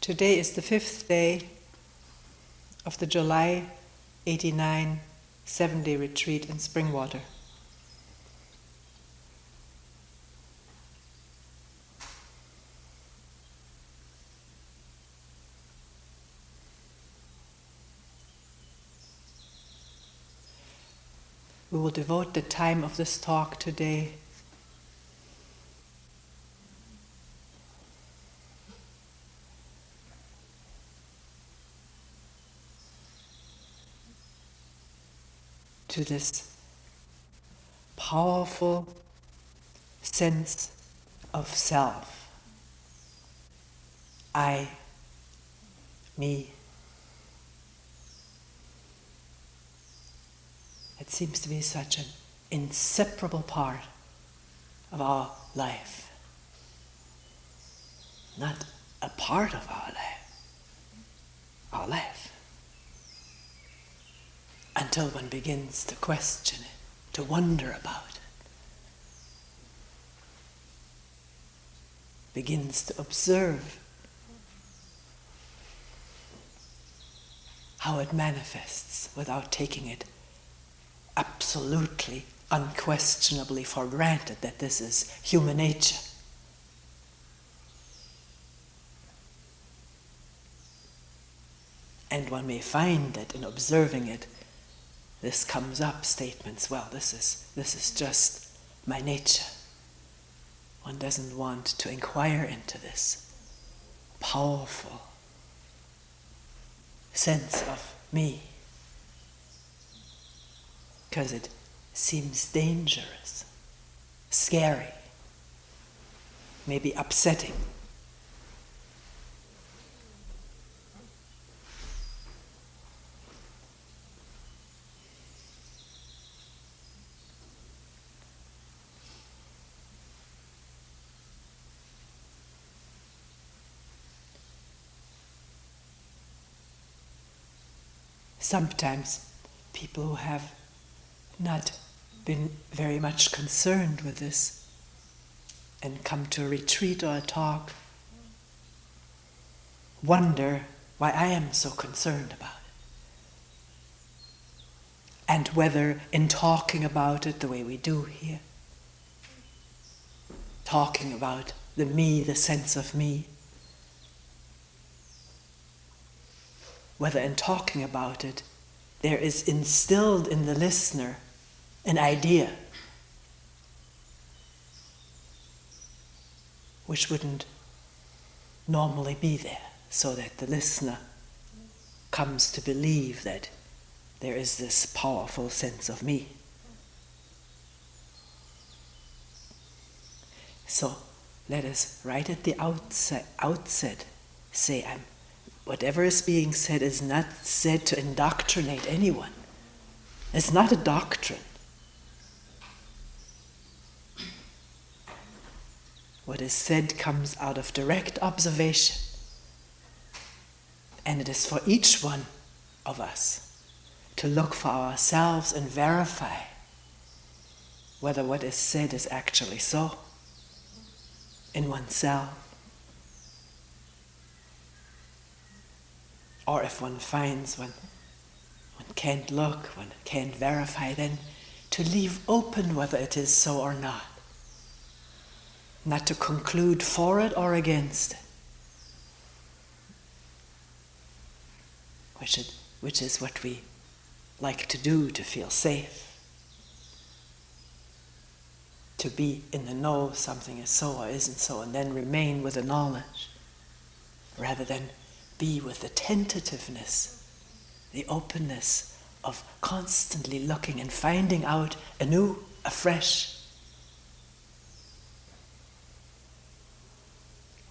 Today is the 5th day of the July 89 7-day retreat in Springwater. We will devote the time of this talk today to this powerful sense of self. I, me. It seems to be such an inseparable part of our life. Not a part of our life. Our life. Until one begins to question it, to wonder about it. Begins to observe how it manifests without taking it absolutely, unquestionably for granted that this is human nature. And one may find that in observing it, this comes up, statements, well, this is just my nature. One doesn't want to inquire into this powerful sense of me, because it seems dangerous, scary, maybe upsetting. Sometimes people who have not been very much concerned with this and come to a retreat or a talk wonder why I am so concerned about it. And whether in talking about it the way we do here, talking about the me, the sense of me, whether in talking about it, there is instilled in the listener an idea which wouldn't normally be there, so that the listener comes to believe that there is this powerful sense of me. So let us right at the outset say, whatever is being said is not said to indoctrinate anyone. It's not a doctrine. What is said comes out of direct observation. And it is for each one of us to look for ourselves and verify whether what is said is actually so in oneself. Or if one finds one can't look, one can't verify, then to leave open whether it is so or not. Not to conclude for it or against it. Which is what we like to do to feel safe. To be in the know something is so or isn't so, and then remain with the knowledge, rather than be with the tentativeness, the openness of constantly looking and finding out anew, afresh,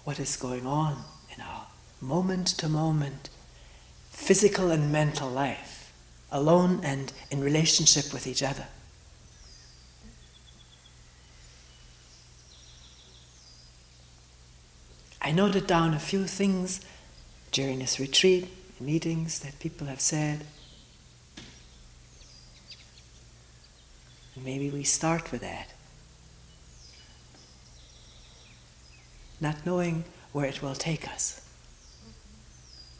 what is going on in our moment-to-moment physical and mental life, alone and in relationship with each other. I noted down a few things during this retreat, meetings that people have said. And maybe we start with that. Not knowing where it will take us.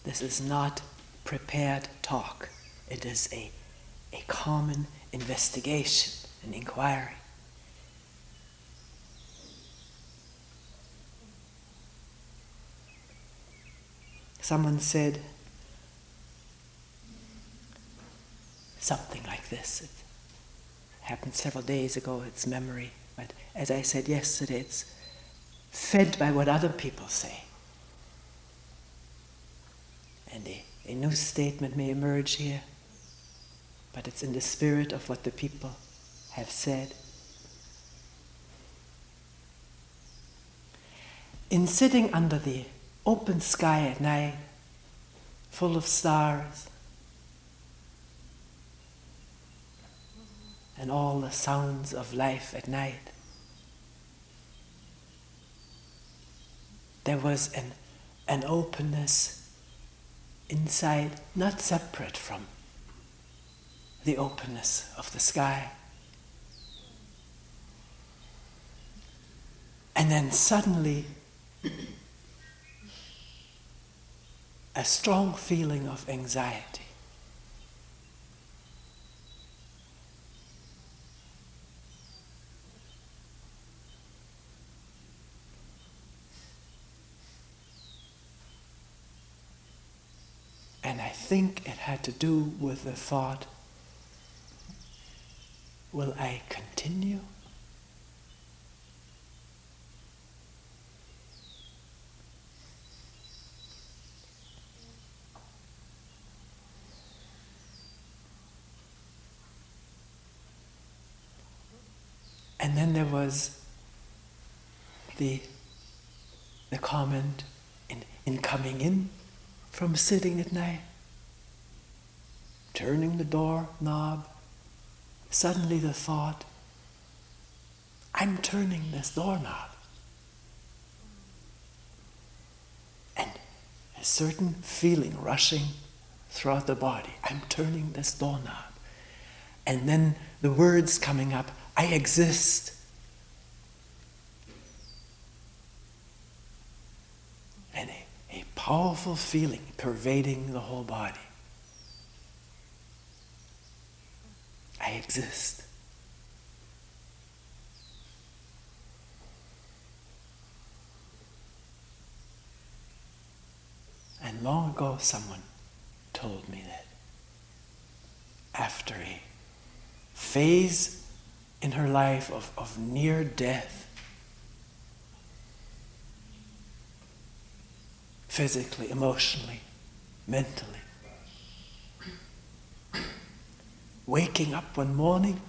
This is not prepared talk. It is a common investigation, an inquiry. Someone said something like this. It happened several days ago, it's memory. But as I said yesterday, it's fed by what other people say. And a new statement may emerge here, but it's in the spirit of what the people have said. In sitting under the open sky at night, full of stars, and all the sounds of life at night, there was an openness inside, not separate from the openness of the sky. And then suddenly, a strong feeling of anxiety. And I think it had to do with the thought, will I continue? And then there was the comment in coming in from sitting at night, turning the door knob, suddenly the thought, I'm turning this doorknob. And a certain feeling rushing throughout the body, I'm turning this doorknob. And then the words coming up, I exist. And a powerful feeling pervading the whole body. I exist. And long ago someone told me that after a phase in her life of near death, physically, emotionally, mentally, waking up one morning,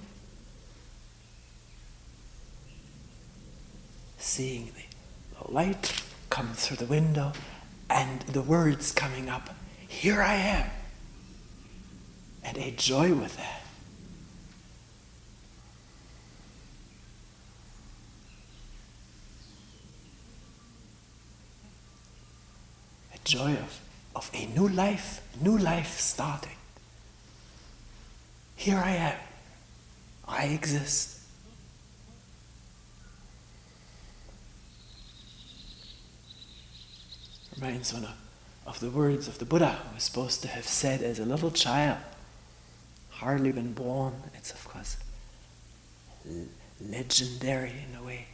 seeing the light come through the window and the words coming up, here I am, and a joy with that. A joy of a new life starting. Here I am, I exist. Reminds one of the words of the Buddha, who was supposed to have said as a little child, hardly been born. It's of course legendary in a way,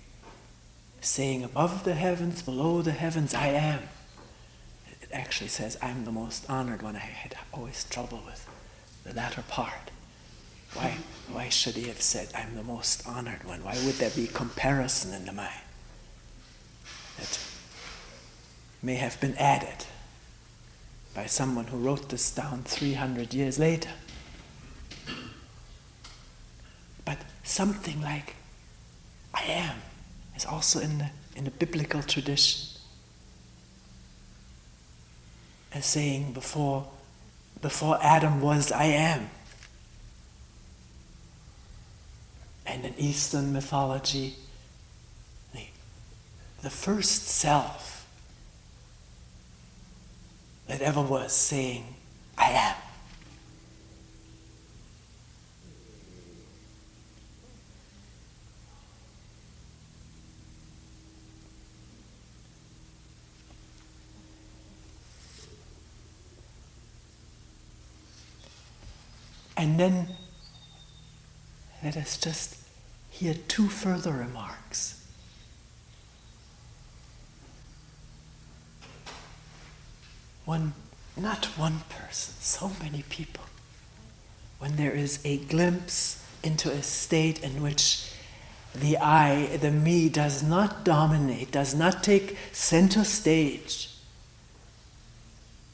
saying, above the heavens, below the heavens, I am. It actually says, I'm the most honored one. I had always trouble with the latter part. Why should he have said, I'm the most honored one? Why would there be comparison in the mind? It may have been added by someone who wrote this down 300 years later. But something like I am is also in the biblical tradition. As saying before Adam was, I am. And in Eastern mythology, the first self that ever was saying, I am. And then let us just hear two further remarks. Not one person, so many people. When there is a glimpse into a state in which the I, the me, does not dominate, does not take center stage,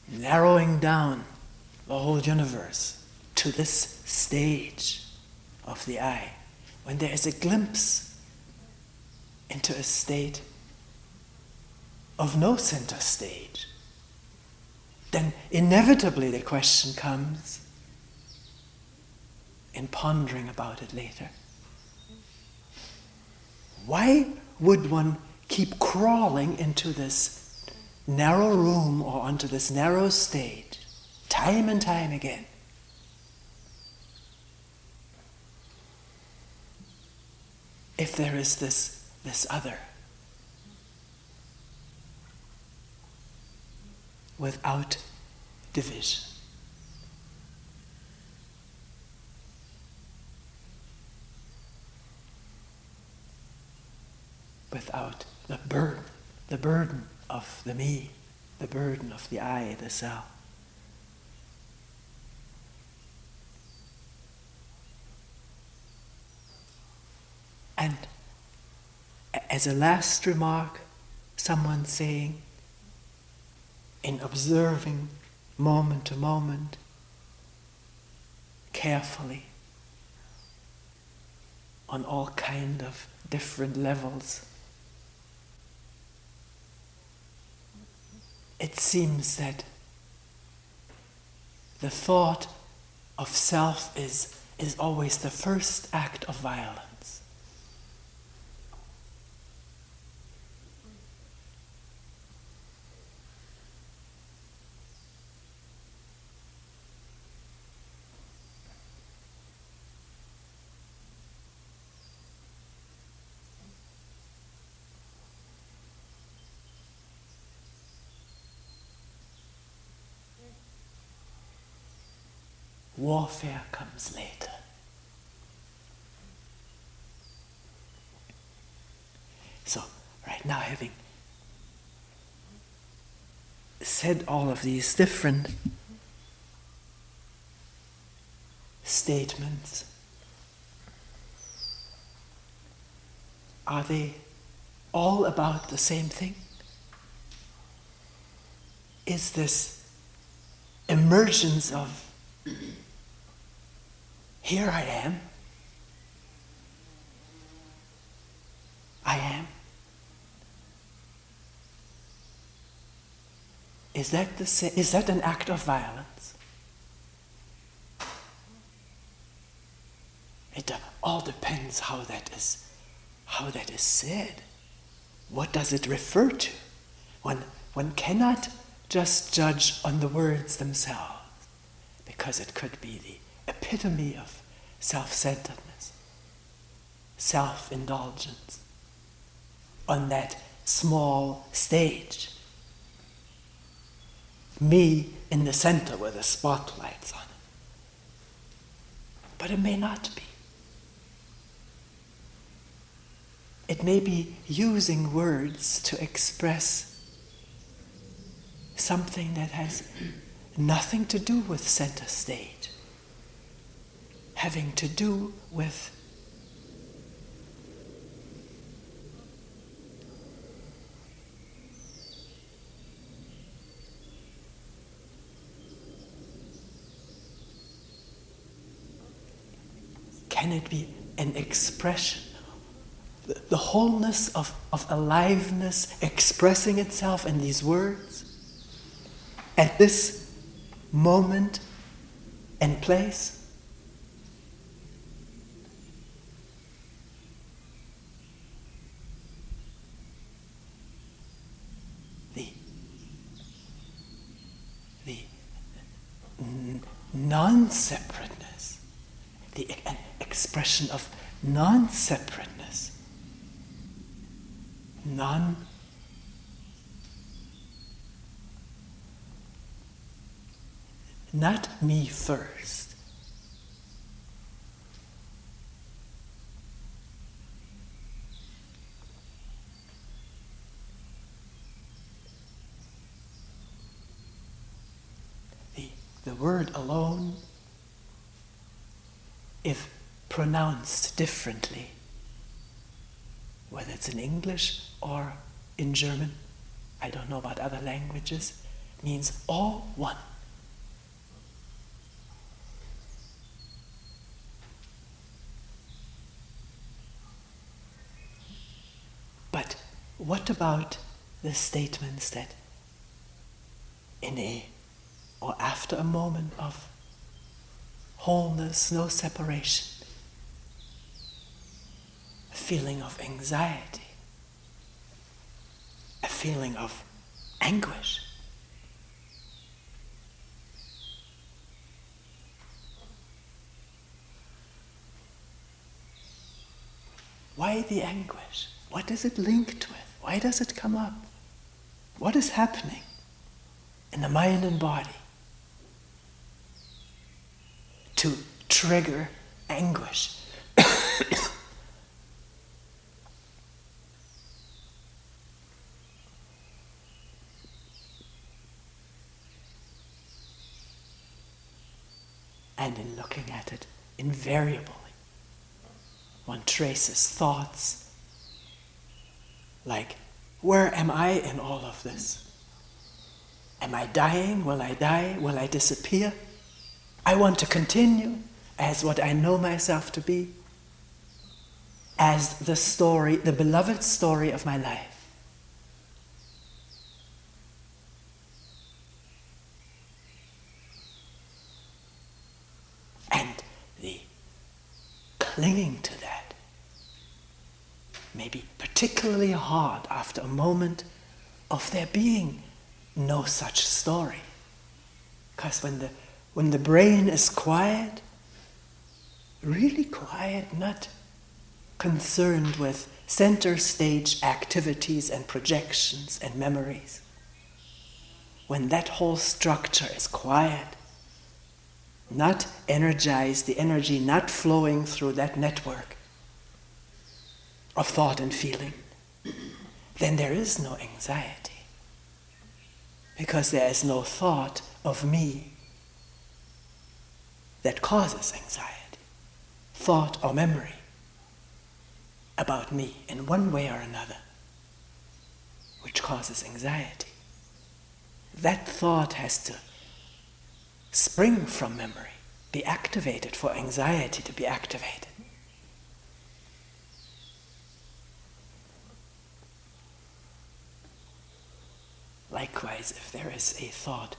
narrowing down the whole universe to this stage of the I, when there is a glimpse into a state of no center stage, then inevitably the question comes, in pondering about it later, why would one keep crawling into this narrow room or onto this narrow stage time and time again? If there is this other, without division. Without the burden of the me, the burden of the I, the self. And as a last remark, someone saying, in observing moment to moment, carefully, on all kind of different levels, it seems that the thought of self is always the first act of violence. Warfare comes later. So, right now, having said all of these different statements, are they all about the same thing? Is this emergence of here I am. I am. Is that an act of violence? It all depends how that is said. What does it refer to? One cannot just judge on the words themselves, because it could be the epitome of self-centeredness, self-indulgence, on that small stage. Me in the center with the spotlights on it. But it may not be. It may be using words to express something that has nothing to do with center stage, having to do with can it be an expression, the wholeness of aliveness expressing itself in these words at this moment and place? The non-separateness, the expression of non-separateness, not me first, the word alone, if pronounced differently, whether it's in English or in German, I don't know about other languages, means all one. But what about the statements that in a or after a moment of wholeness, no separation, a feeling of anxiety, a feeling of anguish? Why the anguish? What is it linked with? Why does it come up? What is happening in the mind and body to trigger anguish? And in looking at it, invariably, one traces thoughts like, where am I in all of this? Am I dying? Will I die? Will I disappear? I want to continue as what I know myself to be, as the story, the beloved story of my life. And the clinging to that may be particularly hard after a moment of there being no such story. Because when the brain is quiet, really quiet, not concerned with center stage activities and projections and memories, when that whole structure is quiet, not energized, the energy not flowing through that network of thought and feeling, then there is no anxiety. Because there is no thought of me that causes anxiety, thought or memory about me in one way or another, which causes anxiety. That thought has to spring from memory, be activated for anxiety to be activated. Likewise, if there is a thought,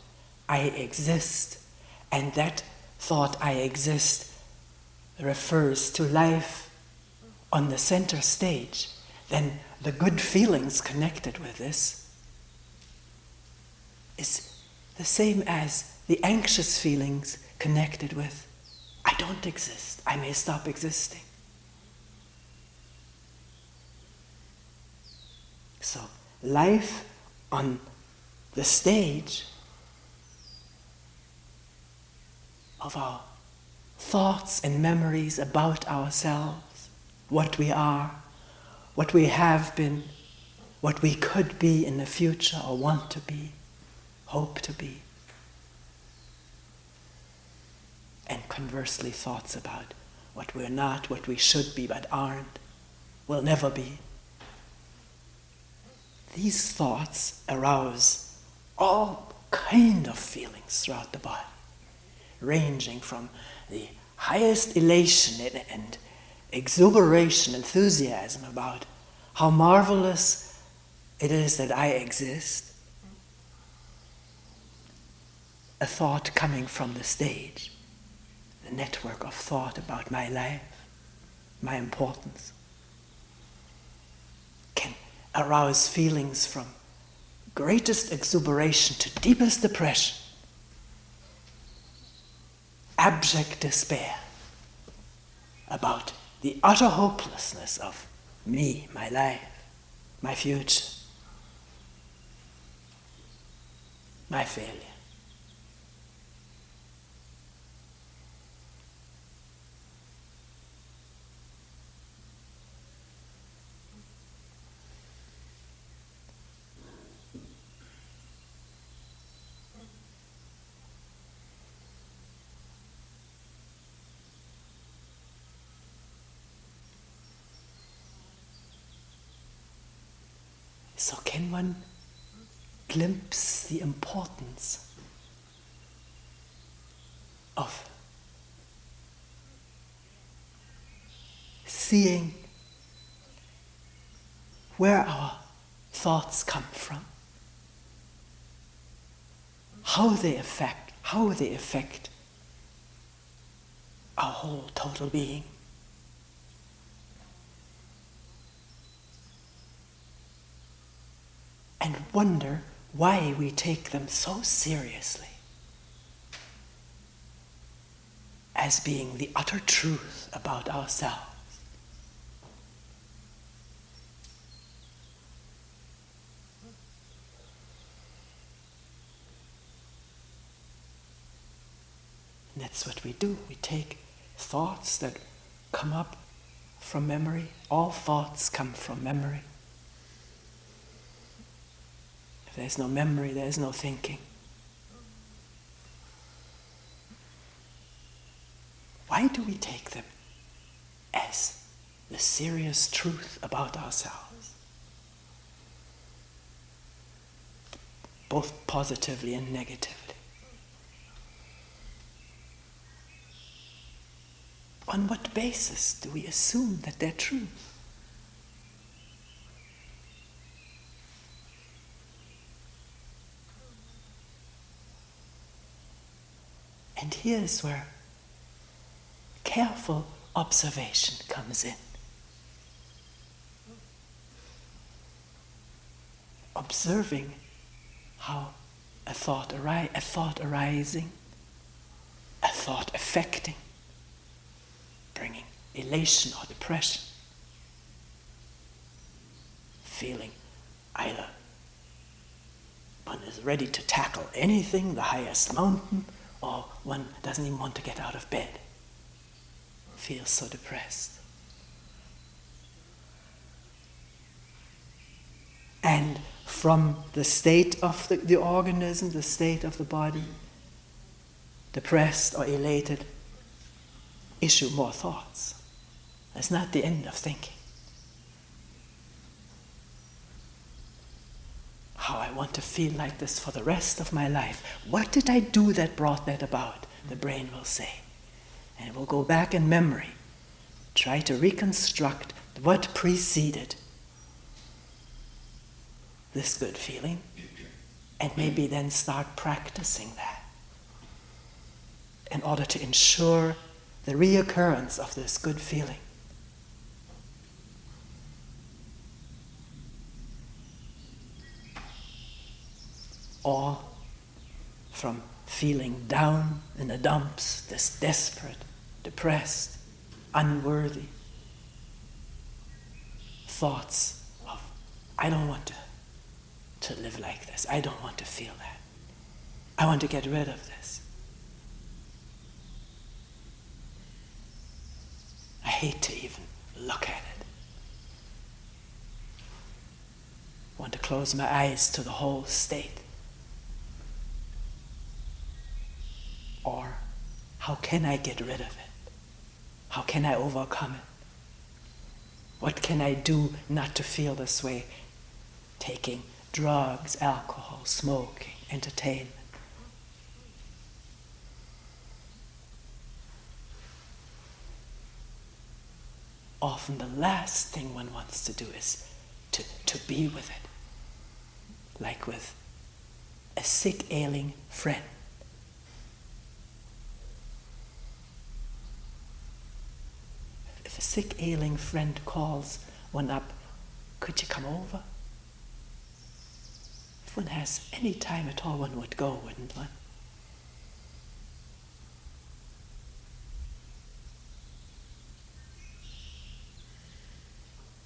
I exist, and that thought, I exist, refers to life on the center stage, then the good feelings connected with this is the same as the anxious feelings connected with, I don't exist, I may stop existing. So, life on the stage of our thoughts and memories about ourselves, what we are, what we have been, what we could be in the future or want to be, hope to be. And conversely, thoughts about what we're not, what we should be but aren't, will never be. These thoughts arouse all kind of feelings throughout the body, ranging from the highest elation and exuberation, enthusiasm about how marvelous it is that I exist, a thought coming from the stage, the network of thought about my life, my importance, can arouse feelings from greatest exuberation to deepest depression, abject despair about the utter hopelessness of me, my life, my future, my failure. So can one glimpse the importance of seeing where our thoughts come from, how they affect our whole total being. And wonder why we take them so seriously as being the utter truth about ourselves. And that's what we do. We take thoughts that come up from memory. All thoughts come from memory. If there's no memory, there's no thinking. Why do we take them as the serious truth about ourselves? Both positively and negatively. On what basis do we assume that they're true? And here's where careful observation comes in. Observing how a thought arising, a thought affecting, bringing elation or depression, feeling either one is ready to tackle anything, the highest mountain, or one doesn't even want to get out of bed, feels so depressed. And from the state of the organism, the state of the body, depressed or elated, issue more thoughts. That's not the end of thinking. How I want to feel like this for the rest of my life. What did I do that brought that about? The brain will say. And it will go back in memory, try to reconstruct what preceded this good feeling, and maybe then start practicing that in order to ensure the reoccurrence of this good feeling. Or from feeling down in the dumps, this desperate, depressed, unworthy thoughts of, I don't want to live like this. I don't want to feel that. I want to get rid of this. I hate to even look at it. I want to close my eyes to the whole state. Or, how can I get rid of it? How can I overcome it? What can I do not to feel this way? Taking drugs, alcohol, smoking, entertainment. Often the last thing one wants to do is to be with it. Like with a sick, ailing friend. If a sick, ailing friend calls one up, could you come over? If one has any time at all, one would go, wouldn't one?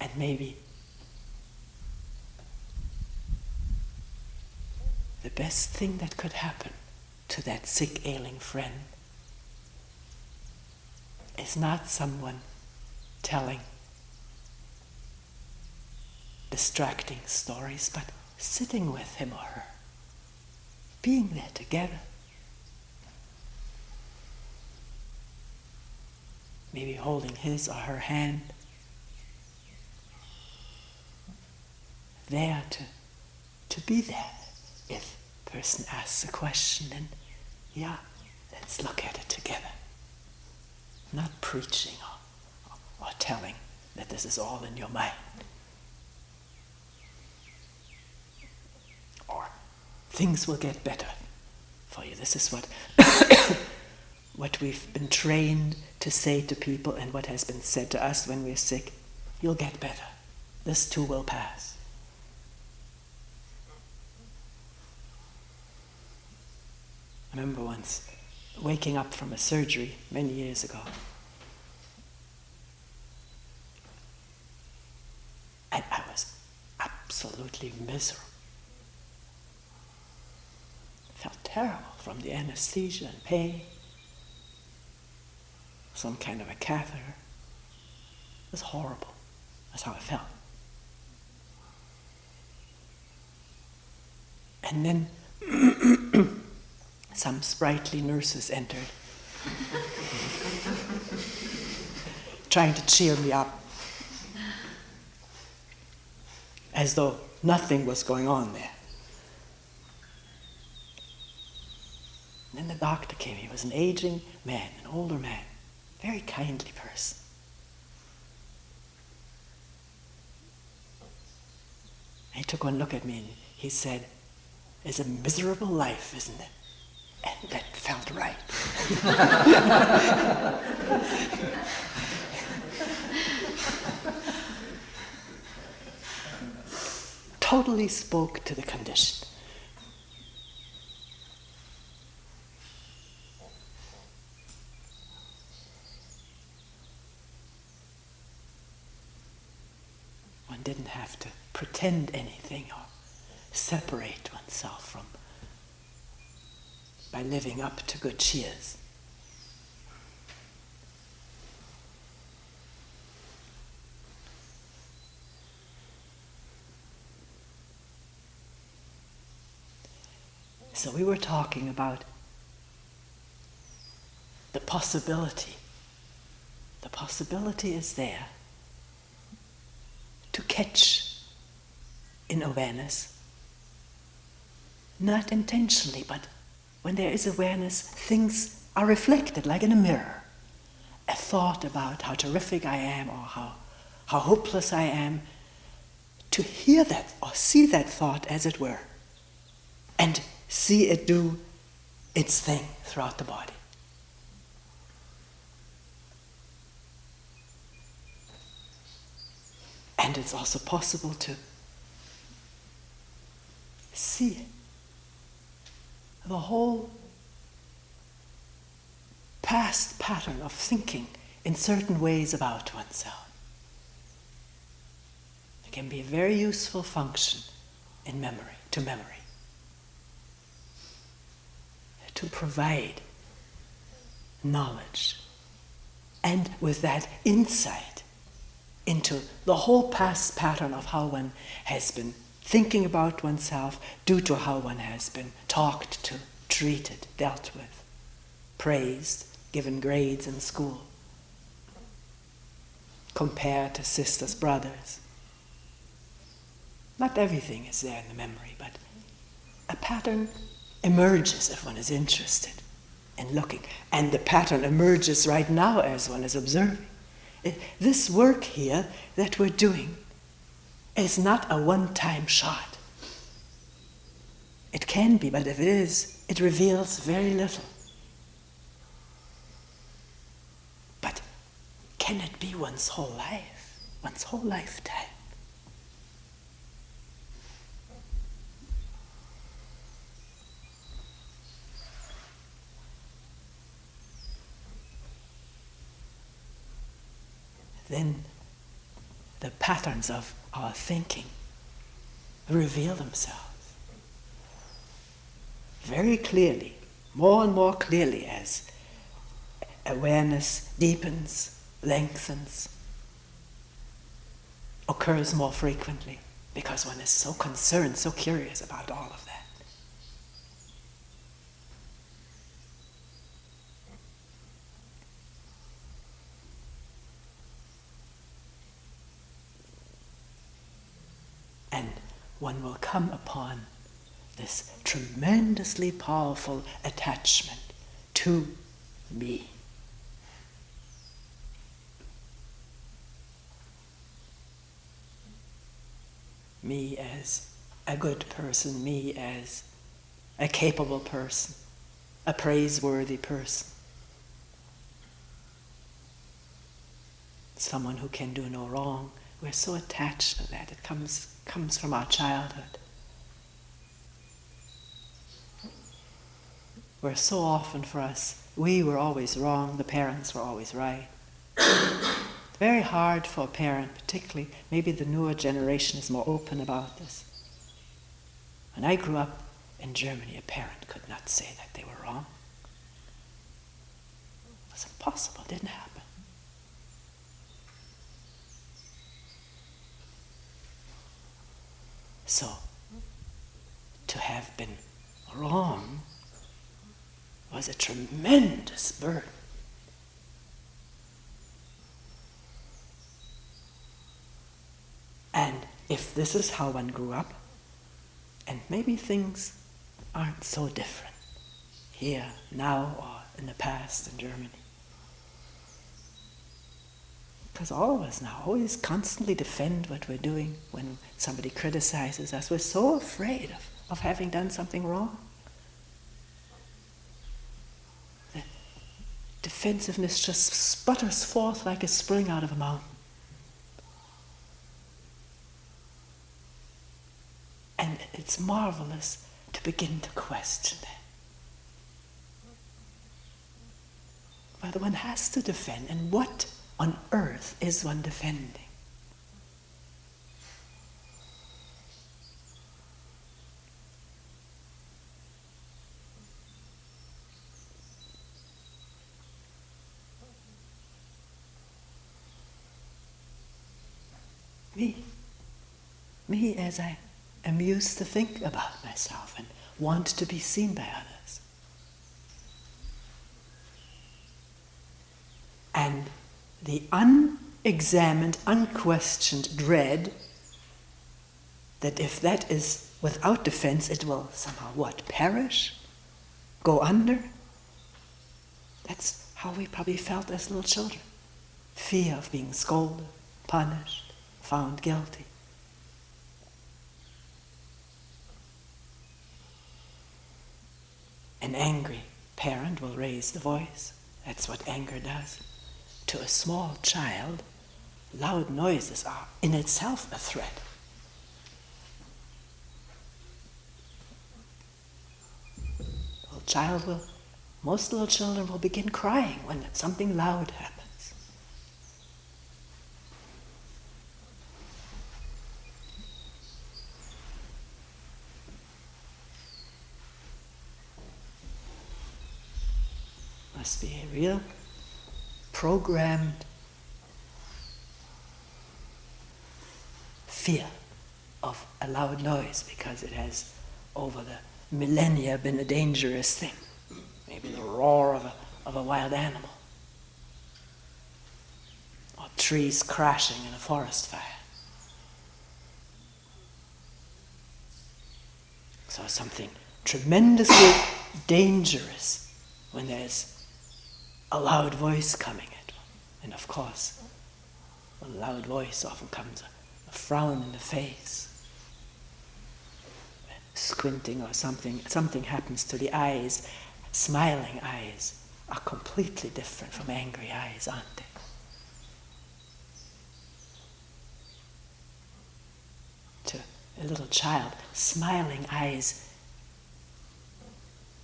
And maybe the best thing that could happen to that sick, ailing friend is not someone telling distracting stories, but sitting with him or her, being there together. Maybe holding his or her hand, there to be there. If a person asks a question, then yeah, let's look at it together. Not preaching or telling that this is all in your mind. Or things will get better for you. This is what we've been trained to say to people and what has been said to us when we're sick. You'll get better. This too will pass. I remember once waking up from a surgery many years ago. And I was absolutely miserable. Felt terrible from the anesthesia and pain. Some kind of a catheter. It was horrible. That's how I felt. And then some sprightly nurses entered, trying to cheer me up, as though nothing was going on there. And then the doctor came. He was an aging man, an older man, very kindly person. He took one look at me and he said, "It's a miserable life, isn't it?" And that felt right. Totally spoke to the condition. One didn't have to pretend anything or separate oneself from by living up to good cheers. So we were talking about the possibility. The possibility is there to catch in awareness, not intentionally, but when there is awareness, things are reflected like in a mirror. A thought about how terrific I am or how hopeless I am, to hear that or see that thought as it were, and see it do its thing throughout the body. And it's also possible to see the whole past pattern of thinking in certain ways about oneself. It can be a very useful function in memory, to provide knowledge, and with that insight into the whole past pattern of how one has been thinking about oneself due to how one has been talked to, treated, dealt with, praised, given grades in school, compared to sisters, brothers. Not everything is there in the memory, but a pattern emerges if one is interested in looking. And the pattern emerges right now as one is observing. This work here that we're doing is not a one-time shot. It can be, but if it is, it reveals very little. But can it be one's whole life, one's whole lifetime? Then the patterns of our thinking reveal themselves very clearly, more and more clearly as awareness deepens, lengthens, occurs more frequently, because one is so concerned, so curious about all of that. And one will come upon this tremendously powerful attachment to me. Me as a good person, me as a capable person, a praiseworthy person, someone who can do no wrong. We're so attached to that. It comes from our childhood. Where so often for us, we were always wrong, the parents were always right. It's very hard for a parent, particularly, maybe the newer generation is more open about this. When I grew up in Germany, a parent could not say that they were wrong. It was impossible, it didn't happen. So, to have been wrong was a tremendous burden. And if this is how one grew up, and maybe things aren't so different here, now, or in the past in Germany. Because all of us now always constantly defend what we're doing when somebody criticizes us. We're so afraid of having done something wrong. The defensiveness just sputters forth like a spring out of a mountain. And it's marvelous to begin to question that. Whether one has to defend, and what on earth is one defending? Me as I am used to think about myself and want to be seen by others. And the unexamined, unquestioned dread that if that is without defense, it will somehow what? Perish? Go under? That's how we probably felt as little children. Fear of being scolded, punished, found guilty. An angry parent will raise the voice. That's what anger does. To a small child, loud noises are in itself a threat. Most little children will begin crying when something loud happens. Must be a real programmed fear of a loud noise because it has over the millennia been a dangerous thing. Maybe the roar of a wild animal, or trees crashing in a forest fire. So something tremendously dangerous when there's a loud voice coming at one. And of course, a loud voice often comes a frown in the face, squinting or something happens to the eyes. Smiling eyes are completely different from angry eyes, aren't they? To a little child, smiling eyes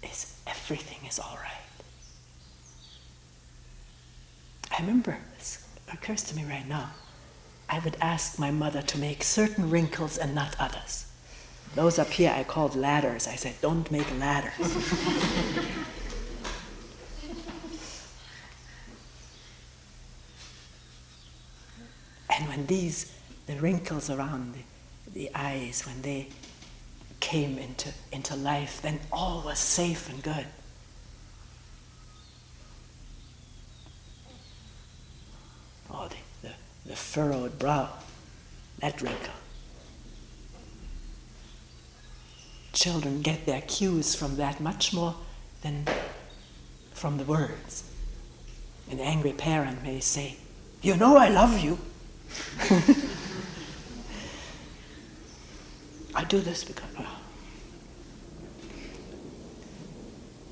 is everything is all right. I remember, this occurs to me right now, I would ask my mother to make certain wrinkles and not others. Those up here I called ladders. I said, don't make ladders. And when the wrinkles around the eyes, when they came into life, then all was safe and good. Oh, the furrowed brow, that wrinkle. children get their cues from that much more than from the words. An angry parent may say, "You know I love you." I do this because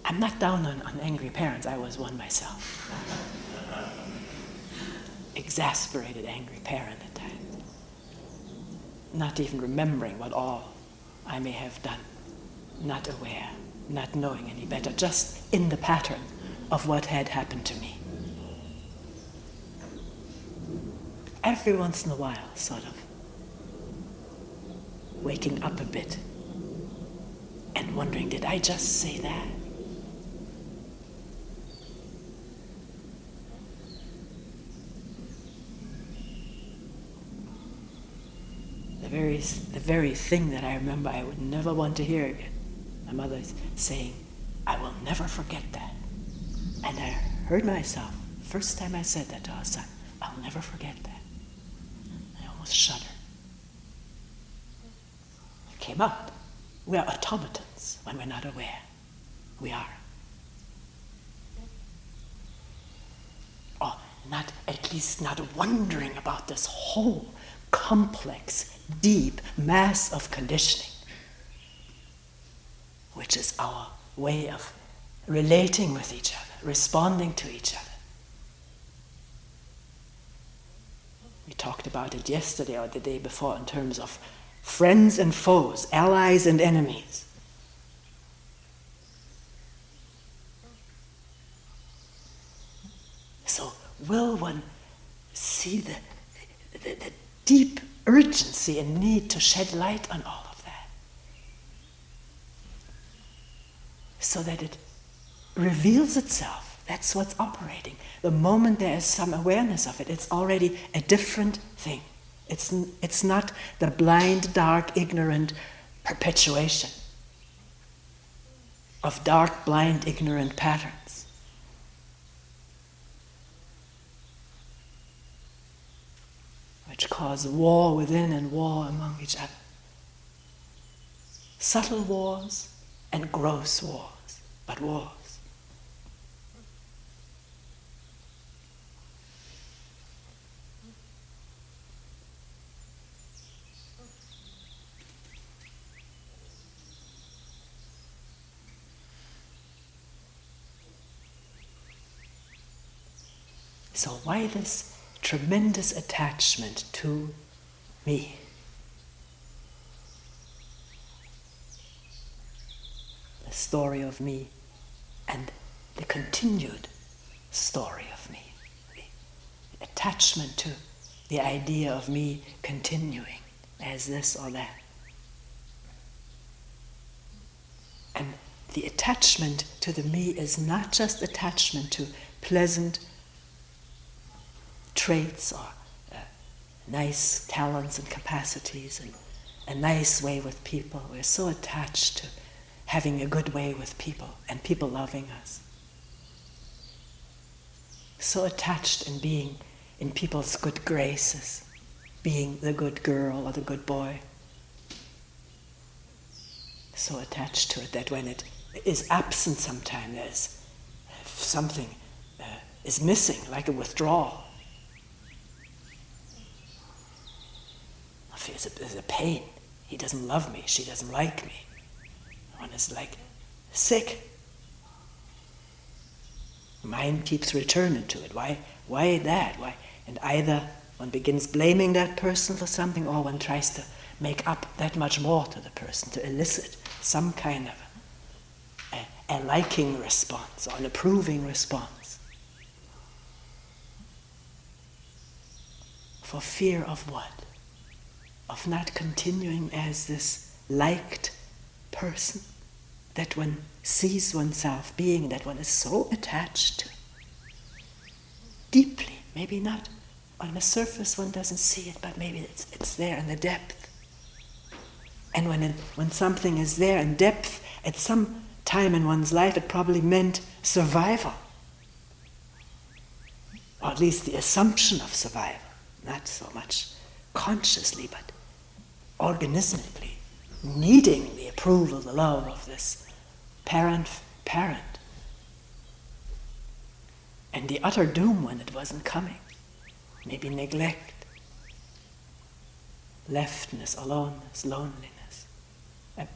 I'm not down on angry parents. I was one myself. Exasperated, angry parent at times. Not even remembering what all I may have done. Not aware, not knowing any better, just in the pattern of what had happened to me. Every once in a while, sort of waking up a bit and wondering, did I just say that? The very thing that I remember I would never want to hear again. My mother's saying, "I will never forget that." And I heard myself, first time I said that to our son, "I'll never forget that." I almost shuddered. It came up. We are automatons when we're not aware. We are. Or at least not wondering about this whole complex, deep mass of conditioning, which is our way of relating with each other, responding to each other. We talked about it yesterday or the day before in terms of friends and foes, allies and enemies. So will one see the deep urgency and need to shed light on all of that, so that it reveals itself. That's what's operating. The moment there is some awareness of it, it's already a different thing. It's not the blind, dark, ignorant perpetuation of dark, blind, ignorant patterns. Which cause war within and war among each other. Subtle wars and gross wars, but wars. So why this tremendous attachment to me? The story of me and the continued story of me. The attachment to the idea of me continuing as this or that. And the attachment to the me is not just attachment to pleasant traits or nice talents and capacities and a nice way with people. We're so attached to having a good way with people and people loving us. So attached in being in people's good graces, being the good girl or the good boy. So attached to it that when it is absent sometime, there's something is missing, like a withdrawal. There's a pain. He doesn't love me. She doesn't like me. One is like sick. Mind keeps returning to it. Why that? Why? And either one begins blaming that person for something, or one tries to make up that much more to the person to elicit some kind of a liking response or an approving response. For fear of what? Of not continuing as this liked person that one sees oneself being, that one is so attached to. Deeply, maybe not on the surface one doesn't see it, but maybe it's there in the depth. And when something is there in depth, at some time in one's life it probably meant survival. Or at least the assumption of survival. Not so much consciously, but organismically. needing the approval, the love of this parent, and the utter doom when it wasn't coming. Maybe neglect, leftness, aloneness, loneliness, a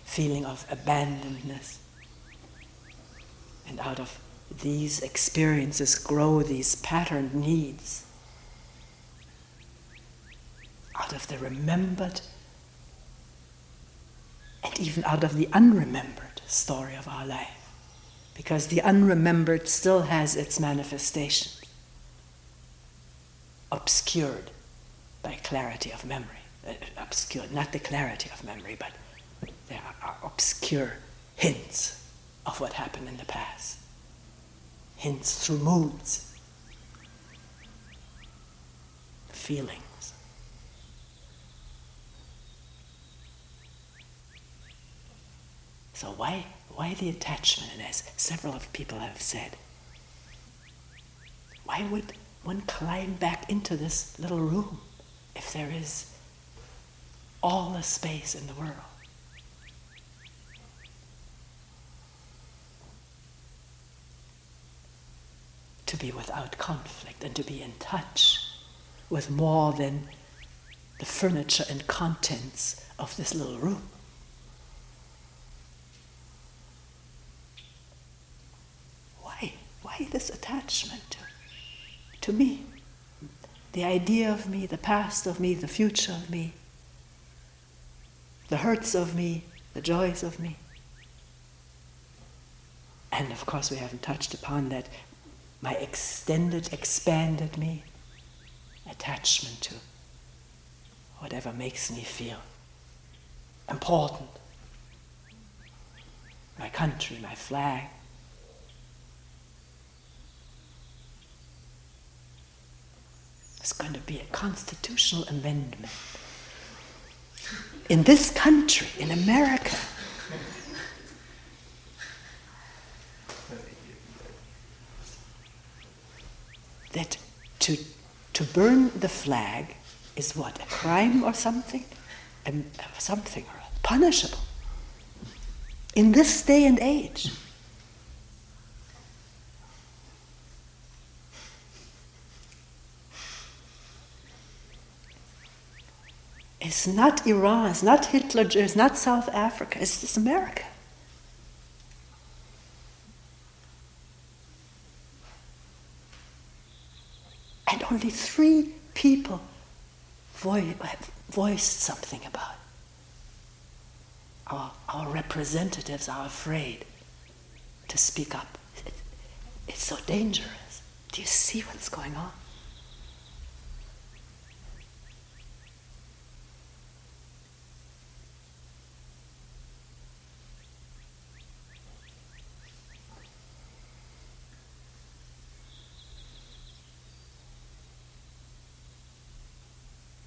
feeling of abandonedness. And out of these experiences grow these patterned needs. Out of the remembered and even out of the unremembered story of our life. Because the unremembered still has its manifestation, obscured by clarity of memory. Obscured, not the clarity of memory, but there are obscure hints of what happened in the past. Hints through moods, feelings. So why the attachment? And as several of people have said, why would one climb back into this little room if there is all the space in the world? To be without conflict and to be in touch with more than the furniture and contents of this little room. Why this attachment to me? The idea of me, the past of me, the future of me, the hurts of me, the joys of me. And of course we haven't touched upon that, my extended, expanded me, attachment to whatever makes me feel important. My country, my flag. There's going to be a constitutional amendment in this country, in America. That to burn the flag is what? A crime or something? Something or punishable. In this day and age. It's not Iran, it's not Hitler, it's not South Africa, it's this America. And only 3 people voiced something about it. Our representatives are afraid to speak up. It's so dangerous. Do you see what's going on?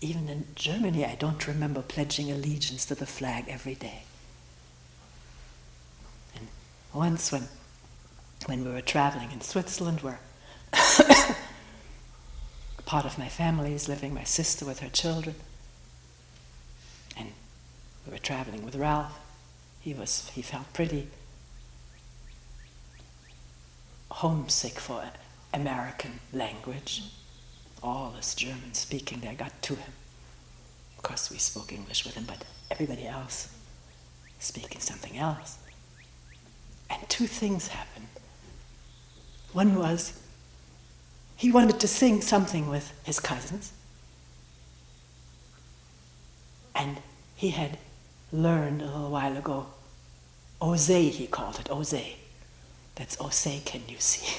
Even in Germany, I don't remember pledging allegiance to the flag every day. And once when we were traveling in Switzerland, where part of my family is living, my sister with her children, and we were traveling with Ralph, he felt pretty homesick for American language. All this German speaking there got to him. Of course we spoke English with him, but everybody else speaking something else. And 2 things happened. One was, he wanted to sing something with his cousins, and he had learned a little while ago, Osei he called it, Osei. That's Osei, can you see?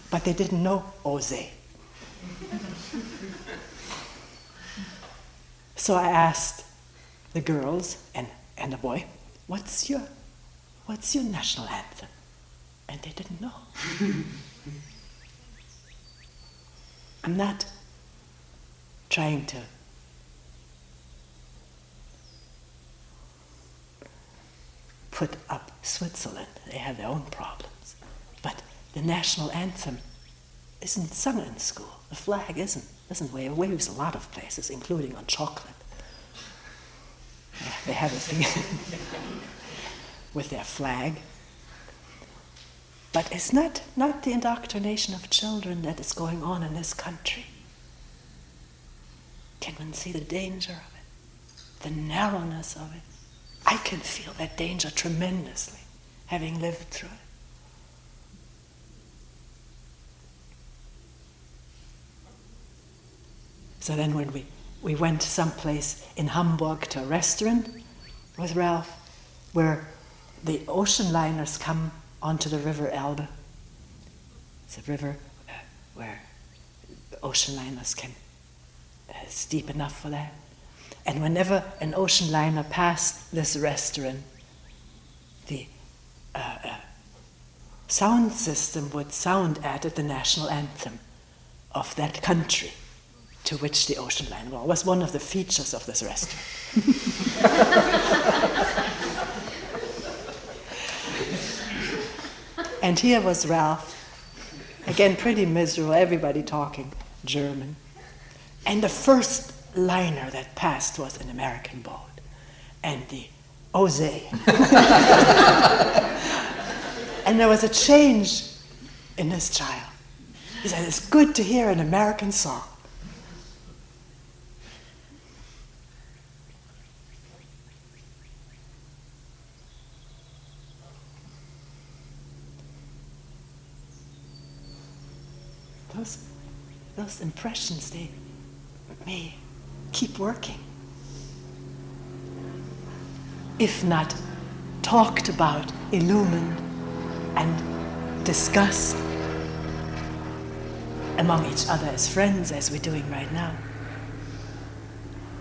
But they didn't know Osei. So I asked the girls and the boy, what's your national anthem? And they didn't know. I'm not trying to put up Switzerland. They have their own problems. But the national anthem isn't sung in school. The flag isn't. Waves a lot of places, including on chocolate. They have a thing with their flag. But it's not the indoctrination of children that is going on in this country. Can one see the danger of it? The narrowness of it? I can feel that danger tremendously, having lived through it. So then when we went someplace in Hamburg to a restaurant with Ralph, where the ocean liners come onto the river Elbe. It's a river where the ocean liners can, it's deep enough for that. And whenever an ocean liner passed this restaurant, the sound system would sound at it the national anthem of that country to which the ocean liner was one of the features of this restaurant. And here was Ralph, again pretty miserable, everybody talking German. And the first liner that passed was an American boat. And the Ose. And there was a change in this child. He said, it's good to hear an American song. Those impressions, they may keep working. If not talked about, illumined, and discussed among each other as friends, as we're doing right now.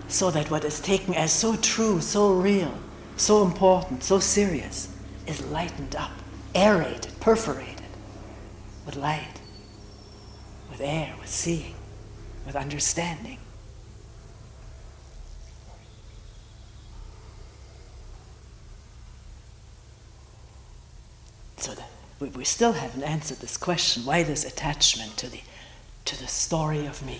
So that what is taken as so true, so real, so important, so serious, is lightened up, aerated, perforated with light, with air, with seeing, with understanding. So that we still haven't answered this question, why this attachment to the story of me?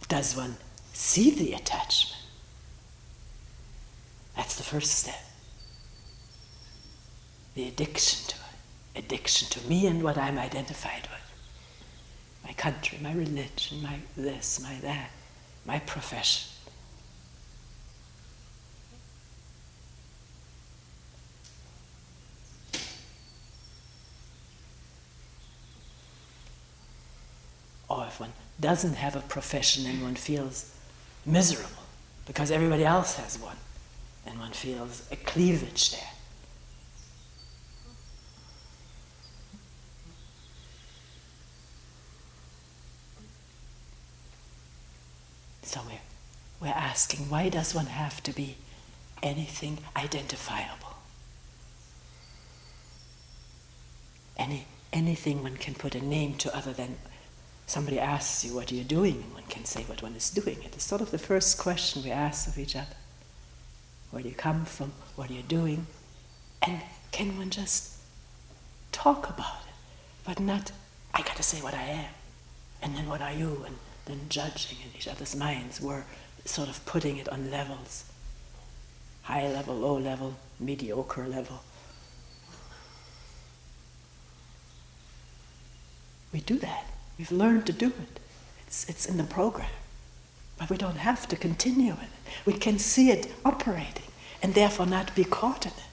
Does one see the attachment? That's the first step. The addiction to it. Addiction to me and what I'm identified with. My country, my religion, my this, my that, my profession. Or if one doesn't have a profession and one feels miserable because everybody else has one, and one feels a cleavage there. So we're asking, why does one have to be anything identifiable? Anything one can put a name to other than somebody asks you what you're doing, and one can say what one is doing. It is sort of the first question we ask of each other. Where do you come from? What are you doing? And can one just talk about it, but not, I got to say what I am, and then what are you, and then judging in each other's minds. We're sort of putting it on levels. High level, low level, mediocre level. We do that. We've learned to do it. It's in the program. But we don't have to continue with it. We can see it operating and therefore not be caught in it.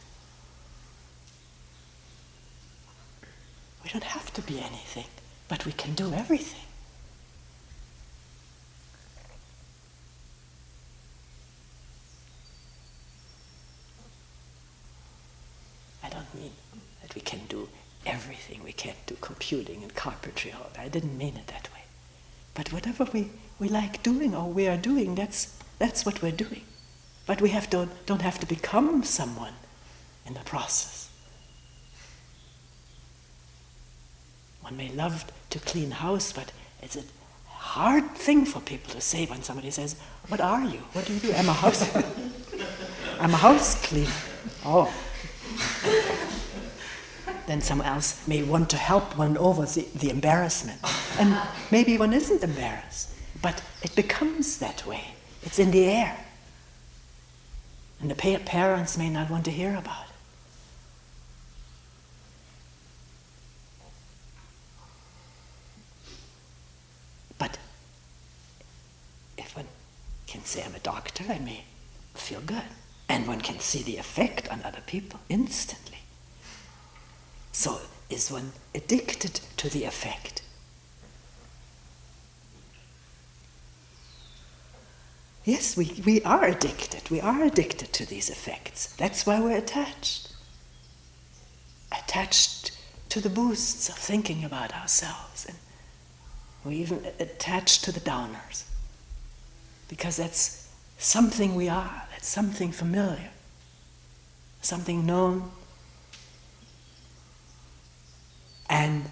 We don't have to be anything, but we can do everything. I don't mean that we can do everything. We can't do computing and carpentry. I didn't mean it that way. But whatever we like doing or we are doing, that's what we're doing. But we don't have to become someone in the process. One may love to clean house, but it's a hard thing for people to say when somebody says, "What are you? What do you do?" I'm a house cleaner. Oh. Then someone else may want to help one over the embarrassment. And maybe one isn't embarrassed, but it becomes that way. It's in the air. And the parents may not want to hear about it. But if one can say, I'm a doctor, I may feel good. And one can see the effect on other people instantly. So is one addicted to the effect? Yes, we are addicted. We are addicted to these effects. That's why we're attached. Attached to the boosts of thinking about ourselves. And we're even attached to the downers. Because that's something we are. That's something familiar. Something known. And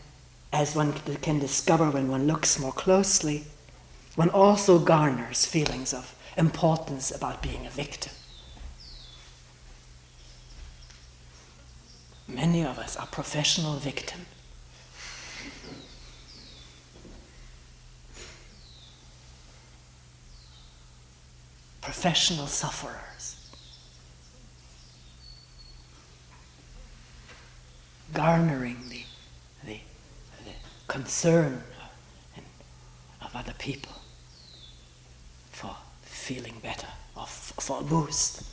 as one can discover when one looks more closely, one also garners feelings of importance about being a victim. Many of us are professional victims. Professional sufferers. Garnering the concern of other people for feeling better, or for a boost.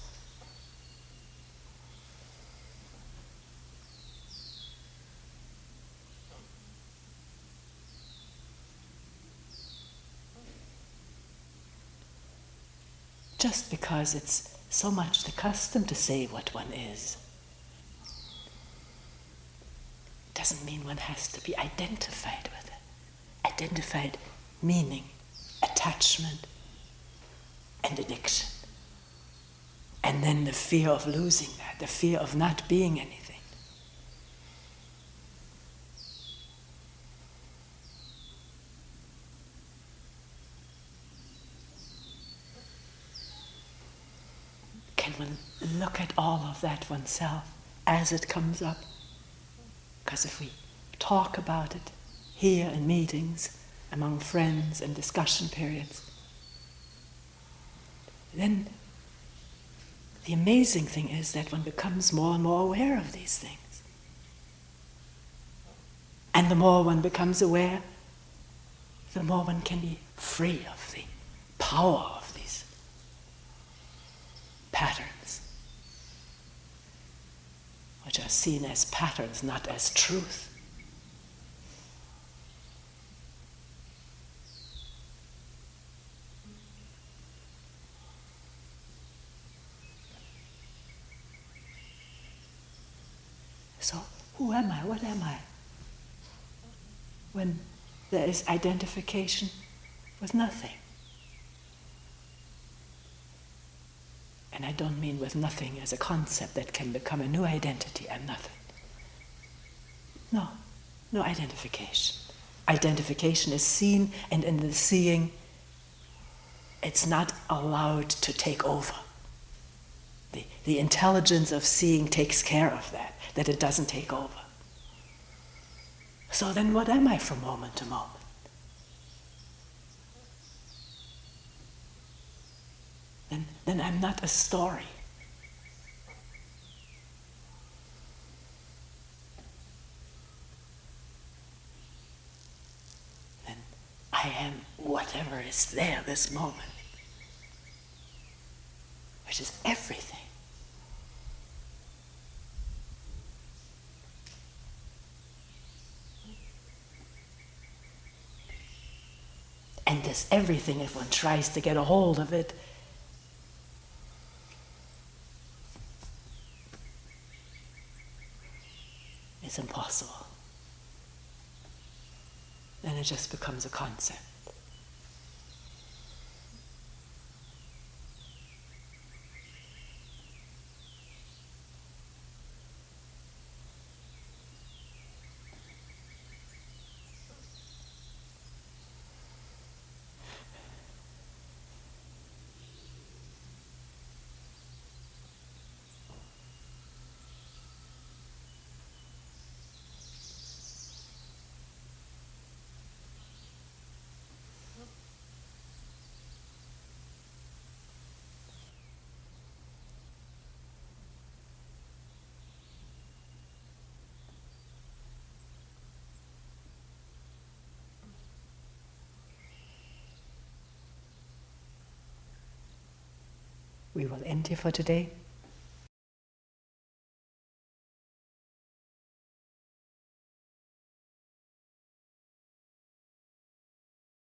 Just because it's so much the custom to say what one is, doesn't mean one has to be identified with it. Identified meaning, attachment, and addiction. And then the fear of losing that, the fear of not being anything. Can one look at all of that oneself as it comes up? Because if we talk about it here in meetings, among friends and discussion periods, then the amazing thing is that one becomes more and more aware of these things. And the more one becomes aware, the more one can be free of the power of these patterns, which are seen as patterns, not as truth. So, who am I? What am I? When there is identification with nothing. And I don't mean with nothing as a concept that can become a new identity. I'm nothing. No identification. Identification is seen, and in the seeing, it's not allowed to take over. The intelligence of seeing takes care of that it doesn't take over. So then what am I from moment to moment? Then I'm not a story. Then I am whatever is there this moment, which is everything. And this everything, if one tries to get a hold of it, it's impossible. Then it just becomes a concept. we will end here for today.